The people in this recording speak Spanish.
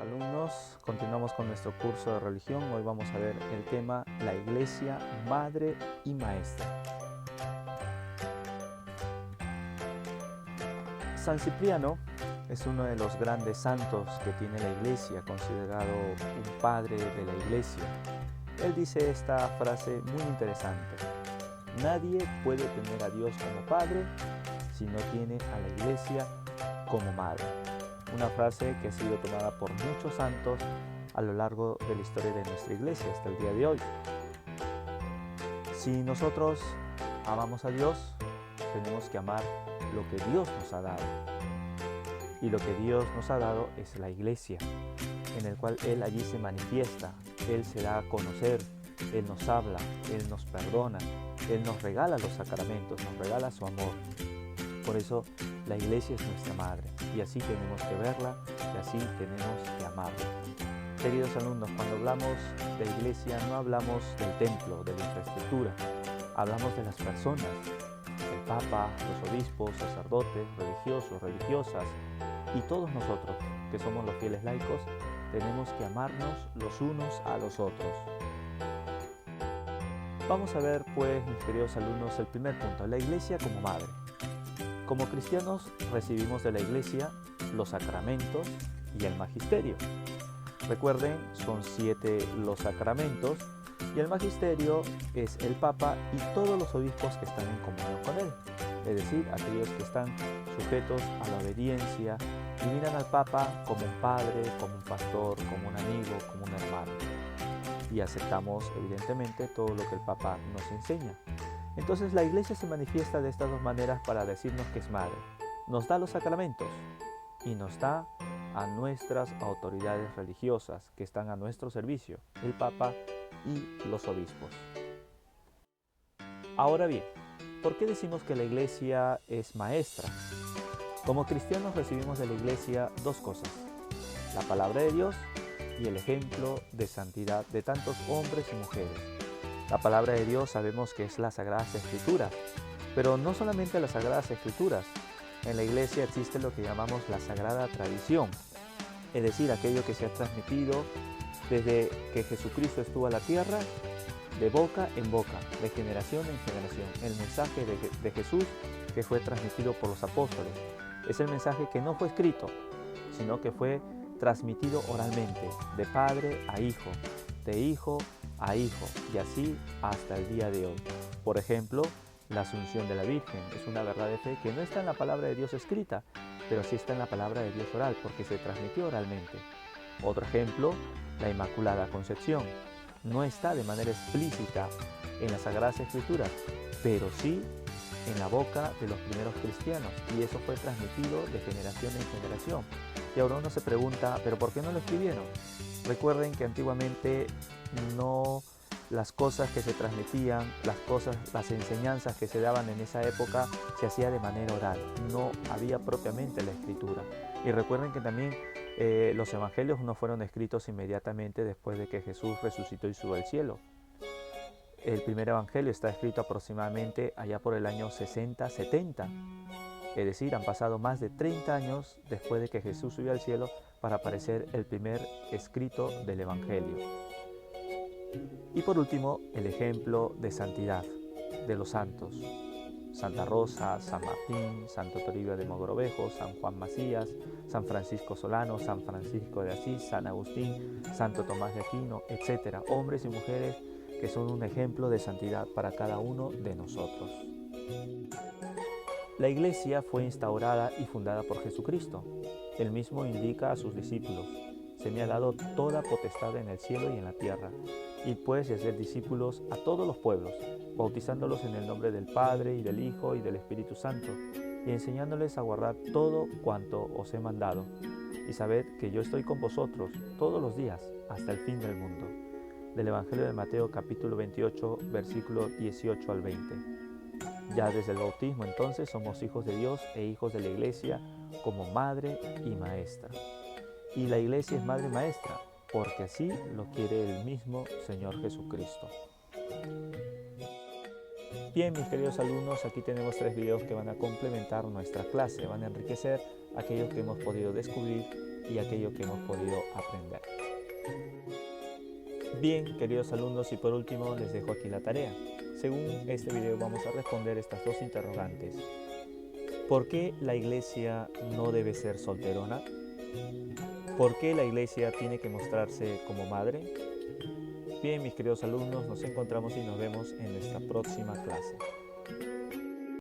Alumnos, continuamos con nuestro curso de religión. Hoy vamos a ver el tema la Iglesia, Madre y Maestra. San Cipriano es uno de los grandes santos que tiene la Iglesia, considerado un padre de la Iglesia. Él dice esta frase muy interesante: nadie puede tener a Dios como padre si no tiene a la Iglesia como madre. Una frase que ha sido tomada por muchos santos a lo largo de la historia de nuestra Iglesia hasta el día de hoy. Si nosotros amamos a Dios, tenemos que amar lo que Dios nos ha dado. Y lo que Dios nos ha dado es la Iglesia, en el cual Él allí se manifiesta, Él se da a conocer, Él nos habla, Él nos perdona, Él nos regala los sacramentos, nos regala su amor. Por eso la Iglesia es nuestra madre y así tenemos que verla y así tenemos que amarla. Queridos alumnos, cuando hablamos de Iglesia no hablamos del templo, de la infraestructura, hablamos de las personas, el Papa, los obispos, sacerdotes, religiosos, religiosas y todos nosotros que somos los fieles laicos tenemos que amarnos los unos a los otros. Vamos a ver pues, mis queridos alumnos, el primer punto, la Iglesia como madre. Como cristianos recibimos de la Iglesia los sacramentos y el magisterio. Recuerden, son 7 los sacramentos y el magisterio es el Papa y todos los obispos que están en comunión con él. Es decir, aquellos que están sujetos a la obediencia y miran al Papa como un padre, como un pastor, como un amigo, como un hermano. Y aceptamos evidentemente todo lo que el Papa nos enseña. Entonces la Iglesia se manifiesta de estas dos maneras para decirnos que es madre. Nos da los sacramentos y nos da a nuestras autoridades religiosas que están a nuestro servicio, el Papa y los obispos. Ahora bien, ¿por qué decimos que la Iglesia es maestra? Como cristianos recibimos de la Iglesia dos cosas: la palabra de Dios y el ejemplo de santidad de tantos hombres y mujeres. La palabra de Dios sabemos que es las Sagradas Escrituras, pero no solamente las Sagradas Escrituras. En la Iglesia existe lo que llamamos la Sagrada Tradición, es decir, aquello que se ha transmitido desde que Jesucristo estuvo a la tierra, de boca en boca, de generación en generación. El mensaje de Jesús que fue transmitido por los apóstoles es el mensaje que no fue escrito, sino que fue transmitido oralmente, de padre a hijo, de hijo a hijo, y así hasta el día de hoy. Por ejemplo, la Asunción de la Virgen es una verdad de fe que no está en la palabra de Dios escrita, pero sí está en la palabra de Dios oral, porque se transmitió oralmente. Otro ejemplo, la Inmaculada Concepción. No está de manera explícita en las Sagradas Escrituras, pero sí en la boca de los primeros cristianos, y eso fue transmitido de generación en generación. Y ahora uno se pregunta, ¿pero por qué no lo escribieron? Recuerden que antiguamente las cosas que se transmitían, las enseñanzas que se daban en esa época se hacía de manera oral, no había propiamente la escritura. Y recuerden que también los evangelios no fueron escritos inmediatamente después de que Jesús resucitó y subió al cielo. El primer evangelio está escrito aproximadamente allá por el año 60-70. Es decir, han pasado más de 30 años después de que Jesús subió al cielo para aparecer el primer escrito del Evangelio. Y por último, el ejemplo de santidad de los santos. Santa Rosa, San Martín, Santo Toribio de Mogrovejo, San Juan Macías, San Francisco Solano, San Francisco de Asís, San Agustín, Santo Tomás de Aquino, etc. Hombres y mujeres que son un ejemplo de santidad para cada uno de nosotros. La Iglesia fue instaurada y fundada por Jesucristo. Él mismo indica a sus discípulos: se me ha dado toda potestad en el cielo y en la tierra, y pues de hacer discípulos a todos los pueblos, bautizándolos en el nombre del Padre y del Hijo y del Espíritu Santo, y enseñándoles a guardar todo cuanto os he mandado. Y sabed que yo estoy con vosotros todos los días hasta el fin del mundo. Del Evangelio de Mateo capítulo 28, versículo 18 al 20. Ya desde el bautismo entonces somos hijos de Dios e hijos de la Iglesia como madre y maestra. Y la Iglesia es madre y maestra porque así lo quiere el mismo Señor Jesucristo. Bien, mis queridos alumnos, aquí tenemos 3 videos que van a complementar nuestra clase, van a enriquecer aquello que hemos podido descubrir y aquello que hemos podido aprender. Bien, queridos alumnos, y por último les dejo aquí la tarea. Según este video vamos a responder estas dos interrogantes. ¿Por qué la iglesia no debe ser solterona? ¿Por qué la iglesia tiene que mostrarse como madre? Bien, mis queridos alumnos, nos encontramos y nos vemos en nuestra próxima clase.